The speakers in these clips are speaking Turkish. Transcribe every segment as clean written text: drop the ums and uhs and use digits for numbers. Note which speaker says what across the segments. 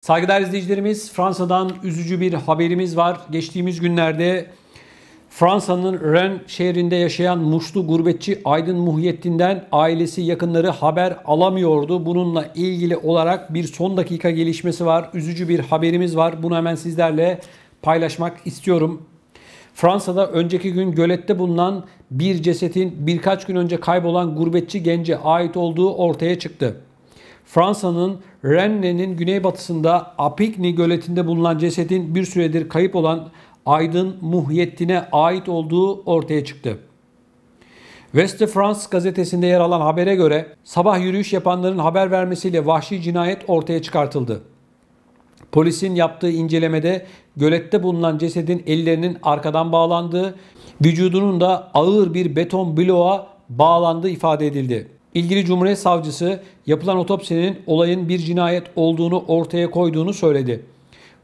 Speaker 1: Saygıdeğer izleyicilerimiz, Fransa'dan üzücü bir haberimiz var. Geçtiğimiz günlerde Fransa'nın Rennes şehrinde yaşayan Muşlu gurbetçi Aydın Muhyiddin'den ailesi, yakınları haber alamıyordu. Bununla ilgili olarak bir son dakika gelişmesi var. Üzücü bir haberimiz var. Bunu hemen sizlerle paylaşmak istiyorum. Fransa'da önceki gün gölette bulunan bir cesetin birkaç gün önce kaybolan gurbetçi gence ait olduğu ortaya çıktı. Fransa'nın Rennes'in güneybatısında Apigny göletinde bulunan cesedin bir süredir kayıp olan Aydın Muhyiddin'e ait olduğu ortaya çıktı. West de France gazetesinde yer alan habere göre sabah yürüyüş yapanların haber vermesiyle vahşi cinayet ortaya çıkartıldı. Polisin yaptığı incelemede gölette bulunan cesedin ellerinin arkadan bağlandığı, vücudunun da ağır bir beton bloğa bağlandığı ifade edildi. İlgili Cumhuriyet Savcısı yapılan otopsinin olayın bir cinayet olduğunu ortaya koyduğunu söyledi.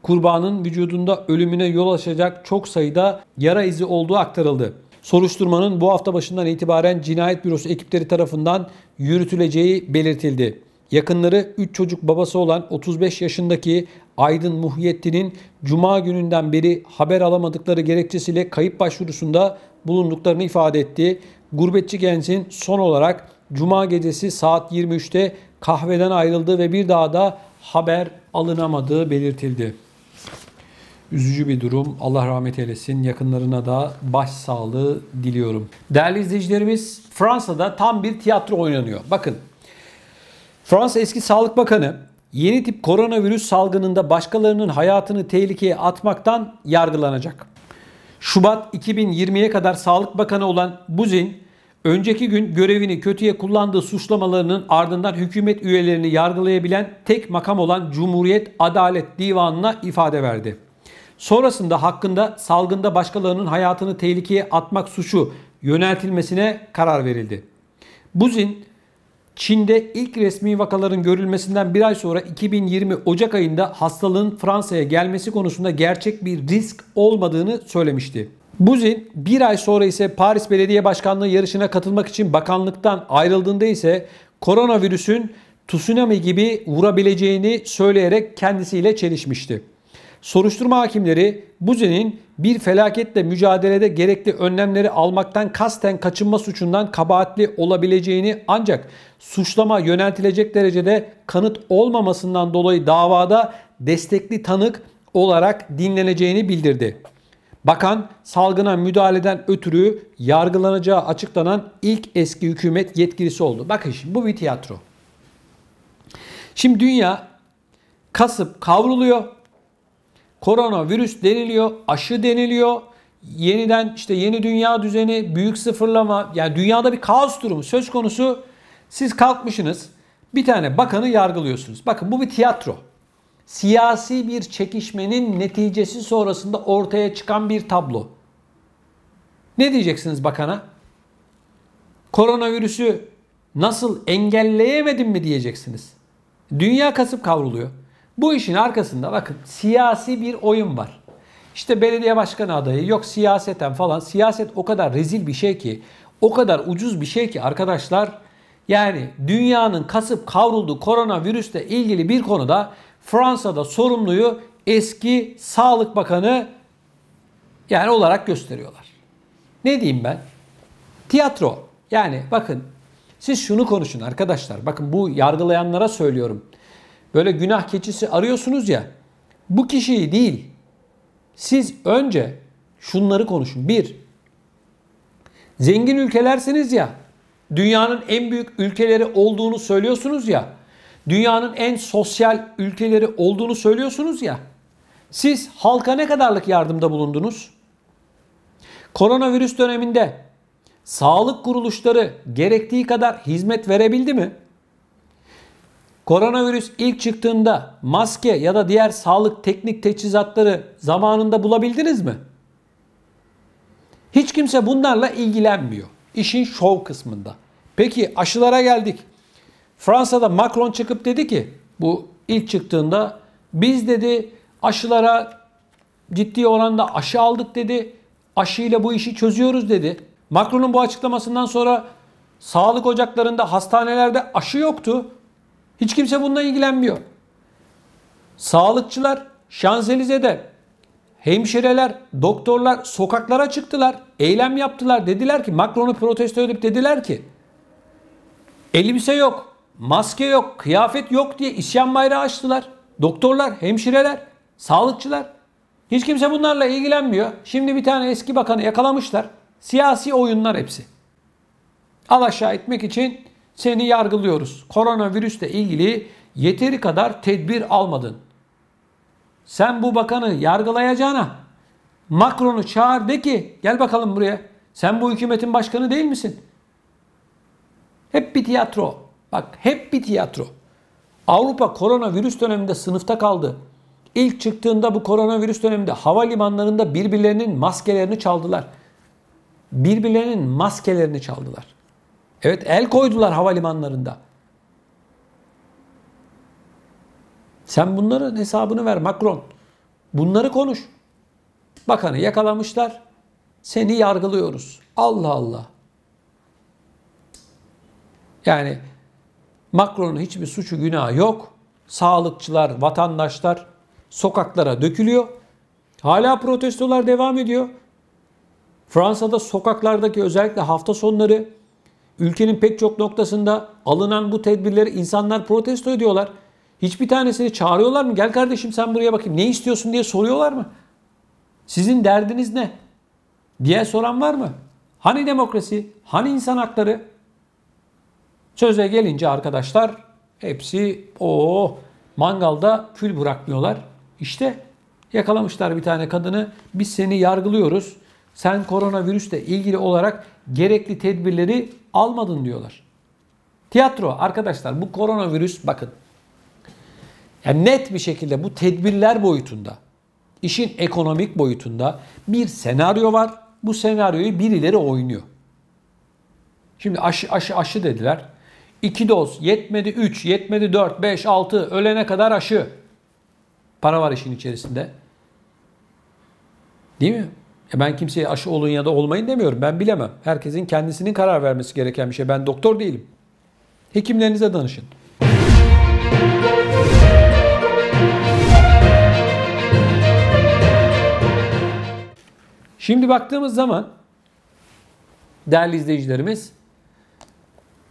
Speaker 1: Kurbanın vücudunda ölümüne yol açacak çok sayıda yara izi olduğu aktarıldı. Soruşturmanın bu hafta başından itibaren Cinayet Bürosu ekipleri tarafından yürütüleceği belirtildi. Yakınları 3 çocuk babası olan 35 yaşındaki Aydın Muhyiddin'in Cuma gününden beri haber alamadıkları gerekçesiyle kayıp başvurusunda bulunduklarını ifade etti. Gurbetçi gencin son olarak Cuma gecesi saat 23'te kahveden ayrıldığı ve bir daha da haber alınamadığı belirtildi. Üzücü bir durum. Allah rahmet eylesin. Yakınlarına da başsağlığı diliyorum. Değerli izleyicilerimiz, Fransa'da tam bir tiyatro oynanıyor. Bakın, Fransa eski Sağlık Bakanı yeni tip koronavirüs salgınında başkalarının hayatını tehlikeye atmaktan yargılanacak. Şubat 2020'ye kadar Sağlık Bakanı olan Buzyn, önceki gün görevini kötüye kullandığı suçlamalarının ardından hükümet üyelerini yargılayabilen tek makam olan Cumhuriyet Adalet Divanı'na ifade verdi. Sonrasında hakkında salgında başkalarının hayatını tehlikeye atmak suçu yöneltilmesine karar verildi. Buzyn, Çin'de ilk resmi vakaların görülmesinden bir ay sonra 2020 Ocak ayında hastalığın Fransa'ya gelmesi konusunda gerçek bir risk olmadığını söylemişti. Buzyn bir ay sonra ise Paris Belediye Başkanlığı yarışına katılmak için bakanlıktan ayrıldığında ise koronavirüsün tsunami gibi vurabileceğini söyleyerek kendisiyle çelişmişti. Soruşturma hakimleri Buzyn'in bir felaketle mücadelede gerekli önlemleri almaktan kasten kaçınma suçundan kabahatli olabileceğini ancak suçlama yöneltilecek derecede kanıt olmamasından dolayı davada destekli tanık olarak dinleneceğini bildirdi. Bakan salgına müdahaleden ötürü yargılanacağı açıklanan ilk eski hükümet yetkilisi oldu. Bakın şimdi bu bir tiyatro. Şimdi dünya kasıp kavruluyor. Koronavirüs deniliyor, aşı deniliyor. Yeniden işte yeni dünya düzeni, büyük sıfırlama. Yani dünyada bir kaos durumu söz konusu. Siz kalkmışsınız bir tane bakanı yargılıyorsunuz. Bakın bu bir tiyatro. Siyasi bir çekişmenin neticesi sonrasında ortaya çıkan bir tablo. Ne diyeceksiniz bakana? Koronavirüsü nasıl engelleyemedim mi diyeceksiniz. Dünya kasıp kavruluyor. Bu işin arkasında bakın siyasi bir oyun var. İşte belediye başkanı adayı, yok siyaseten falan. Siyaset o kadar rezil bir şey ki, o kadar ucuz bir şey ki arkadaşlar. Yani dünyanın kasıp kavrulduğu koronavirüsle ilgili bir konuda Fransa'da sorumluyu eski Sağlık Bakanı yani olarak gösteriyorlar. Ne diyeyim ben? Tiyatro. Yani bakın siz şunu konuşun arkadaşlar. Bakın bu yargılayanlara söylüyorum. Böyle günah keçisi arıyorsunuz ya. Bu kişiyi değil. Siz önce şunları konuşun. Bir, zengin ülkelersiniz ya. Dünyanın en büyük ülkeleri olduğunu söylüyorsunuz ya. Dünyanın en sosyal ülkeleri olduğunu söylüyorsunuz ya. Siz halka ne kadarlık yardımda bulundunuz? Koronavirüs döneminde sağlık kuruluşları gerektiği kadar hizmet verebildi mi? Koronavirüs ilk çıktığında maske ya da diğer sağlık teknik teçhizatları zamanında bulabildiniz mi? Hiç kimse bunlarla ilgilenmiyor. İşin şov kısmında. Peki aşılara geldik. Fransa'da Macron çıkıp dedi ki bu ilk çıktığında biz dedi aşılara ciddi oranda aşı aldık dedi. Aşıyla bu işi çözüyoruz dedi. Macron'un bu açıklamasından sonra sağlık ocaklarında, hastanelerde aşı yoktu. Hiç kimse bununla ilgilenmiyor. Sağlıkçılar Şanzelize'de, hemşireler, doktorlar sokaklara çıktılar. Eylem yaptılar. Dediler ki, Macron'u protesto edip dediler ki, elbise yok, maske yok, kıyafet yok diye isyan bayrağı açtılar. Doktorlar, hemşireler, sağlıkçılar. Hiç kimse bunlarla ilgilenmiyor. Şimdi bir tane eski bakanı yakalamışlar. Siyasi oyunlar hepsi. Alaşağı etmek için seni yargılıyoruz. Koronavirüsle ilgili yeteri kadar tedbir almadın. Sen bu bakanı yargılayacağına Macron'u çağır, de ki gel bakalım buraya. Sen bu hükümetin başkanı değil misin? Hep bir tiyatro. Bak, hep bir tiyatro. Avrupa koronavirüs döneminde sınıfta kaldı. İlk çıktığında bu koronavirüs döneminde havalimanlarında birbirlerinin maskelerini çaldılar. Birbirlerinin maskelerini çaldılar. Evet, el koydular havalimanlarında. Sen bunların hesabını ver Macron. Bunları konuş. Bakanı yakalamışlar. Seni yargılıyoruz. Allah Allah. Yani Macron'un hiçbir suçu günahı yok. Sağlıkçılar, vatandaşlar sokaklara dökülüyor. Hala protestolar devam ediyor. Fransa'da sokaklardaki özellikle hafta sonları ülkenin pek çok noktasında alınan bu tedbirleri insanlar protesto ediyorlar. Hiçbir tanesini çağırıyorlar mı? Gel kardeşim sen buraya bakayım. Ne istiyorsun diye soruyorlar mı? Sizin derdiniz ne diye soran var mı? Hani demokrasi? Hani insan hakları? Söze gelince arkadaşlar hepsi mangalda kül bırakmıyorlar. İşte yakalamışlar bir tane kadını. Biz seni yargılıyoruz. Sen koronavirüsle ilgili olarak gerekli tedbirleri almadın diyorlar. Tiyatro arkadaşlar, bu koronavirüs bakın. Yani net bir şekilde bu tedbirler boyutunda, işin ekonomik boyutunda bir senaryo var. Bu senaryoyu birileri oynuyor. Şimdi aşı dediler. 2 doz, yetmedi 3, yetmedi 4, 5, 6, ölene kadar aşı. Para var işin içerisinde. Değil mi? Ben kimseye aşı olun ya da olmayın demiyorum. Ben bilemem. Herkesin kendisinin karar vermesi gereken bir şey. Ben doktor değilim. Hekimlerinize danışın. Şimdi baktığımız zaman değerli izleyicilerimiz,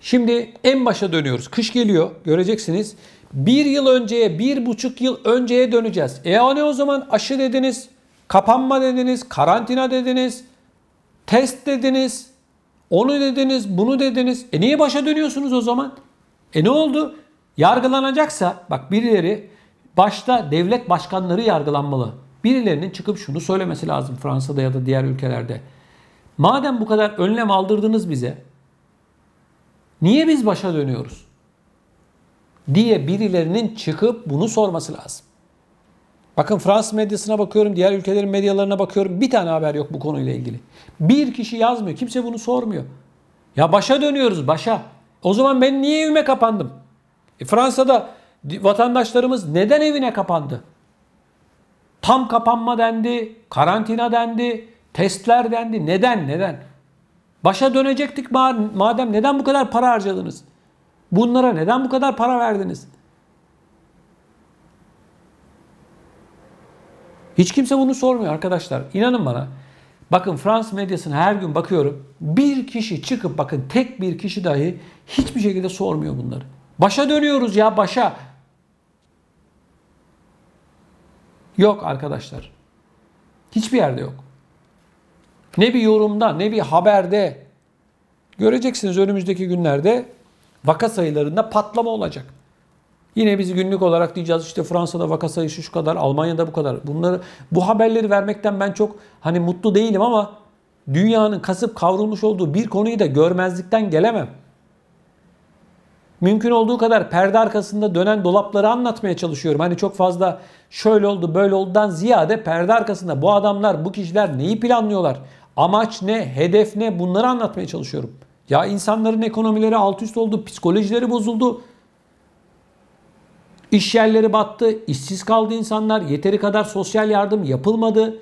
Speaker 1: şimdi en başa dönüyoruz. Kış geliyor, göreceksiniz. 1 yıl önceye, 1,5 yıl önceye döneceğiz. Ne o zaman? Aşı dediniz, kapanma dediniz, karantina dediniz, test dediniz, onu dediniz, bunu dediniz. Niye başa dönüyorsunuz o zaman? Ne oldu? Yargılanacaksa, bak birileri, başta devlet başkanları yargılanmalı. Birilerinin çıkıp şunu söylemesi lazım Fransa'da ya da diğer ülkelerde. Madem bu kadar önlem aldırdınız bize, niye biz başa dönüyoruz? Diye birilerinin çıkıp bunu sorması lazım. Bakın Fransız medyasına bakıyorum, diğer ülkelerin medyalarına bakıyorum. Bir tane haber yok bu konuyla ilgili. Bir kişi yazmıyor, kimse bunu sormuyor. Ya başa dönüyoruz, başa. O zaman ben niye evime kapandım? Fransa'da vatandaşlarımız neden evine kapandı? Tam kapanma dendi, karantina dendi, testler dendi. Neden? Başa dönecektik madem, neden bu kadar para harcadınız? Bunlara neden bu kadar para verdiniz? Hiç kimse bunu sormuyor arkadaşlar. İnanın bana. Bakın Fransız medyasına her gün bakıyorum. Bir kişi çıkıp, bakın tek bir kişi dahi hiçbir şekilde sormuyor bunları. Başa dönüyoruz ya, başa. Yok arkadaşlar. Hiçbir yerde yok. Ne bir yorumda, ne bir haberde. Göreceksiniz önümüzdeki günlerde vaka sayılarında patlama olacak. Yine biz günlük olarak diyeceğiz işte Fransa'da vaka sayısı şu kadar, Almanya'da bu kadar. Bu haberleri vermekten ben çok mutlu değilim ama dünyanın kasıp kavrulmuş olduğu bir konuyu da görmezlikten gelemem. Mümkün olduğu kadar perde arkasında dönen dolapları anlatmaya çalışıyorum. Çok fazla şöyle oldu böyle oldudan ziyade perde arkasında bu adamlar, bu kişiler neyi planlıyorlar? Amaç ne? Hedef ne? Bunları anlatmaya çalışıyorum. Ya insanların ekonomileri alt üst oldu, psikolojileri bozuldu. İş yerleri battı, işsiz kaldı insanlar, yeteri kadar sosyal yardım yapılmadı.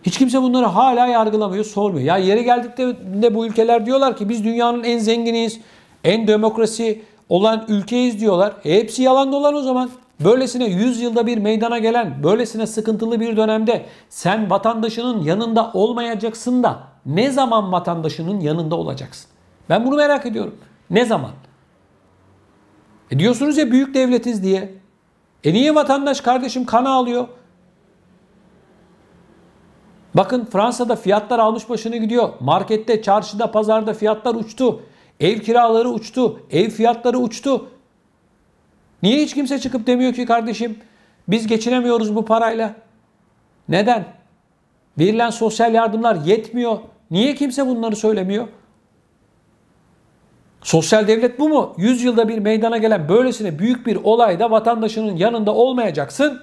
Speaker 1: Hiç kimse bunları hala yargılamıyor, sormuyor. Ya yeri geldiklerinde bu ülkeler diyorlar ki biz dünyanın en zenginiyiz, en demokrasi olan ülkeyiz diyorlar. Hepsi yalan dolan o zaman. Böylesine 100 yılda bir meydana gelen, böylesine sıkıntılı bir dönemde sen vatandaşının yanında olmayacaksın da ne zaman vatandaşının yanında olacaksın? Ben bunu merak ediyorum. Ne zaman? Diyorsunuz ya büyük devletiz diye. Niye vatandaş kardeşim kan ağlıyor? Bakın Fransa'da fiyatlar almış başını gidiyor. Markette, çarşıda, pazarda fiyatlar uçtu. Ev kiraları uçtu. Ev fiyatları uçtu. Niye hiç kimse çıkıp demiyor ki kardeşim biz geçinemiyoruz bu parayla? Neden? Verilen sosyal yardımlar yetmiyor. Niye kimse bunları söylemiyor? Sosyal devlet bu mu? 100 yılda bir meydana gelen böylesine büyük bir olayda vatandaşının yanında olmayacaksın.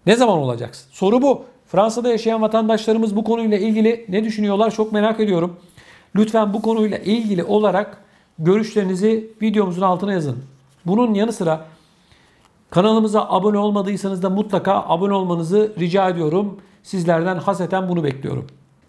Speaker 1: Ne zaman olacaksın? Soru bu. Fransa'da yaşayan vatandaşlarımız bu konuyla ilgili ne düşünüyorlar çok merak ediyorum. Lütfen bu konuyla ilgili olarak görüşlerinizi videomuzun altına yazın. Bunun yanı sıra kanalımıza abone olmadıysanız da mutlaka abone olmanızı rica ediyorum. Sizlerden hasreten bunu bekliyorum.